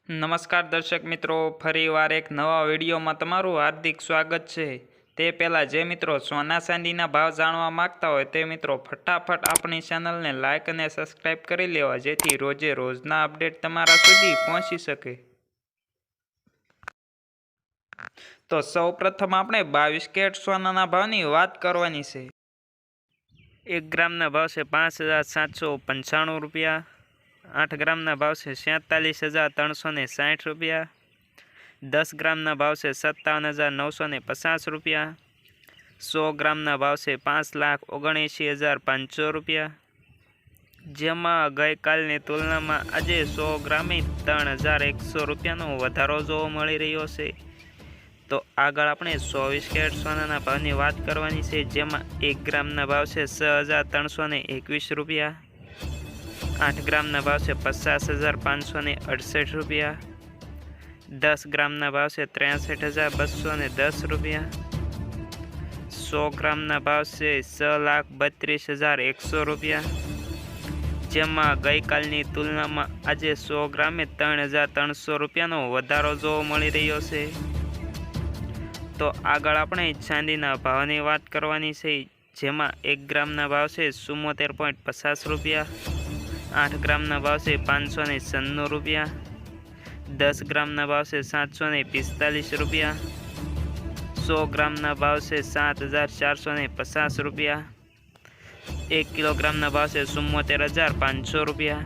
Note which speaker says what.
Speaker 1: નમસ્કાર દર્શક મિત્રો, ફરીવાર એક નવા વિડીયોમાં તમારું હાર્દિક સ્વાગત છે। તે પહેલાં જે મિત્રો સોના ચાંદીના ભાવ જાણવા માંગતા હોય તે મિત્રો ફટાફટ આપણી ચેનલને લાઇક અને સબસ્ક્રાઈબ કરી લેવા, જેથી રોજે રોજના અપડેટ તમારા સુધી પહોંચી શકે। તો સૌપ્રથમ આપણે 22 કેરેટ સોનાના ભાવની વાત કરવાની છે। 1 ગ્રામના ભાવ છે 5,795 રૂપિયા। 8 ગ્રામના ભાવ છે 47,360 રૂપિયા। 10 ગ્રામના ભાવ છે 57,950 રૂપિયા। 100 ગ્રામના ભાવ છે 5,79,500 રૂપિયા, જેમાં ગઈકાલની તુલનામાં આજે 100 ગ્રામે 3,100 રૂપિયાનો વધારો જોવા મળી રહ્યો છે। તો આગળ આપણે 24 કેરેટ સોનાના ભાવની વાત કરવાની છે, જેમાં 1 ગ્રામના ભાવ છે 6,321 રૂપિયા। 8 ગ્રામના ભાવ છે 50,568 રૂપિયા। 10 ગ્રામના ભાવ છે 63,210 રૂપિયા। 100 ગ્રામના ભાવ છે 6,32,100 રૂપિયા, જેમાં ગઈકાલની તુલનામાં આજે 100 ગ્રામે 3,300 રૂપિયાનો વધારો જોવા મળી રહ્યો છે। તો આગળ આપણે ચાંદીના ભાવની વાત કરવાની છે, જેમાં 1 ગ્રામના ભાવ છે 74.50 રૂપિયા। 8 ગ્રામના ભાવ છે 596 રૂપિયા। 10 ગ્રામના ભાવ છે 745 રૂપિયા। 100 ગ્રામના ભાવ છે 7,450 રૂપિયા। 1 કિલોગ્રામના ભાવ છે 74,500 રૂપિયા।